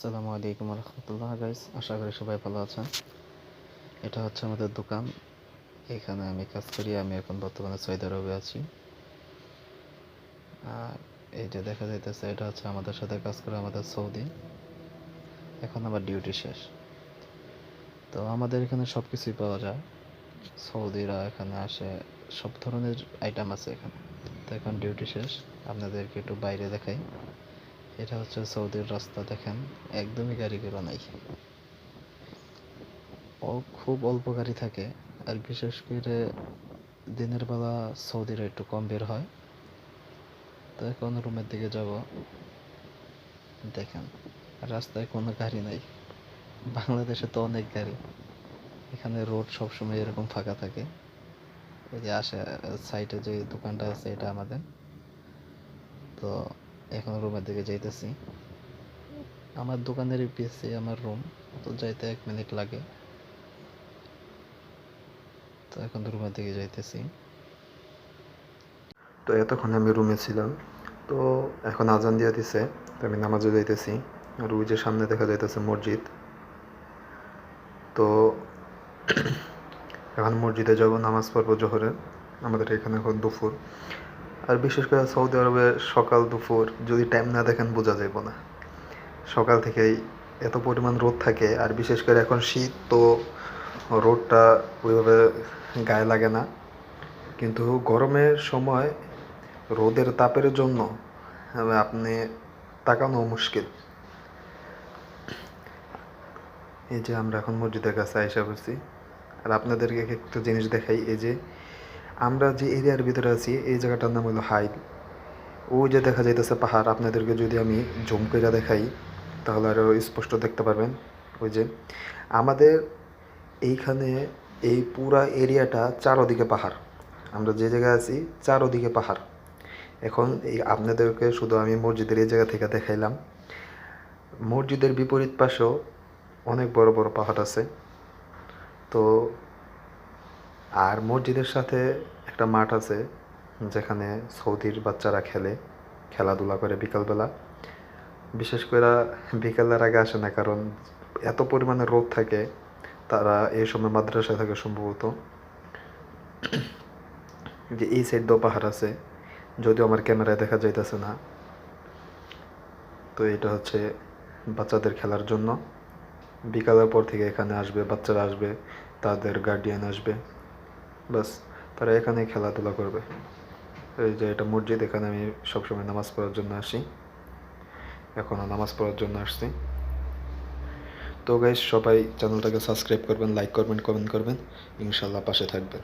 আসসালামু আলাইকুম রহমতুল্লাহ গাইস, আশা করি সবাই ভালো আছেন। এটা হচ্ছে আমাদের দোকান, এখানে আমি কাজ করি। আমি এখন বর্তমানে সৌদি আরবে আছি। আর এই যে দেখা যাইতেছে, এটা হচ্ছে আমাদের সাথে কাজ করে আমাদের সৌদি। এখন আমার ডিউটি শেষ। তো আমাদের এখানে সব কিছুই পাওয়া যায়। সৌদিরা এখানে আসে, সব ধরনের আইটেম আছে এখানে। তো এখন ডিউটি শেষ, আপনাদেরকে একটু বাইরে দেখাই। এটা হচ্ছে সৌদির রাস্তা, দেখেন একদমই গাড়ি ঘোড়া নাই, খুব অল্প গাড়ি থাকে। আর বিশেষ করে দিনের বেলা সৌদিরা একটু কম বের হয়। তো এখন রুমের দিকে যাব। দেখেন রাস্তায় কোনো গাড়ি নাই। বাংলাদেশে তো অনেক গাড়ি, এখানে রোড সবসময় এরকম ফাঁকা থাকে। এই যে সাইডে যে দোকানটা আছে এটা আমাদের। তো এখন রুমের দিকে যাইতেছি। আমার দোকানের পিছে আমার রুম, তো যাইতে 1 মিনিট লাগে। তো এখন রুমের দিকে যাইতেছি। তো এতক্ষণ আমি রুমে ছিলাম। তো এখন আজান দিয়ে দিছে, তো আমি নামাজে যাইতেছি। আর ওই যে সামনে দেখা যাইতেছে মসজিদ। তো এখন মসজিদে যাব, নামাজ পড়বো জোহরের। আমাদের এখানে এখন দুপুর। আর বিশেষ করে সৌদি আরবে সকাল দুপুর যদি টাইম না দেখেন বোঝা যাইব না। সকাল থেকেই এত পরিমাণ রোদ থাকে। আর বিশেষ করে এখন শীত, তো রোদটা ওইভাবে গায়ে লাগে না। কিন্তু গরমের সময় রোদের তাপের জন্য আপনি তাকানো মুশকিল। এই যে আমরা এখন মসজিদের কাছে আইসা পড়ছি। আর আপনাদেরকে একটা জিনিস দেখাই, এই যে আমরা যে এরিয়ার ভিতরে আছি এই জায়গাটার নাম হলো হাইল। ওই যে দেখা যাইতেছে পাহাড়, আপনাদেরকে যদি আমি জুম করে দেখাই তাহলে আরও স্পষ্ট দেখতে পারবেন। ওই যে আমাদের এইখানে এই পুরা এরিয়াটা চারোদিকে পাহাড়। আমরা যে জায়গায় আছি চারোদিকে পাহাড়। এখন এই আপনাদেরকে শুধু আমি মসজিদের এই জায়গা থেকে দেখাইলাম। মসজিদের বিপরীত পাশেও অনেক বড় বড় পাহাড় আছে। তো আর মসজিদের সাথে একটা মাঠ আছে, যেখানে সৌদির বাচ্চারা খেলাধুলা করে বিকালবেলা। বিশেষ করে বিকালের আগে আসে না, কারণ এত পরিমাণে রোদ থাকে। তারা এই সময় মাদ্রাসা থাকে সম্ভবত। যে এই সাইড দিয়েও পাহাড় আছে, যদিও আমার ক্যামেরায় দেখা যাইতেছে না। তো এটা হচ্ছে বাচ্চাদের খেলার জন্য। বিকালের পর থেকে এখানে আসবে, বাচ্চারা আসবে, তাদের গার্ডিয়ান আসবে, বাস তারা এখানে খেলাধুলা করবে। এই যে এটা মসজিদ, এখানে আমি সবসময় নামাজ পড়ার জন্য আসি। এখনও নামাজ পড়ার জন্য আসছি। তো গাইস, সবাই চ্যানেলটাকে সাবস্ক্রাইব করবেন, লাইক করবেন, কমেন্ট করবেন, ইনশাল্লাহ পাশে থাকবেন।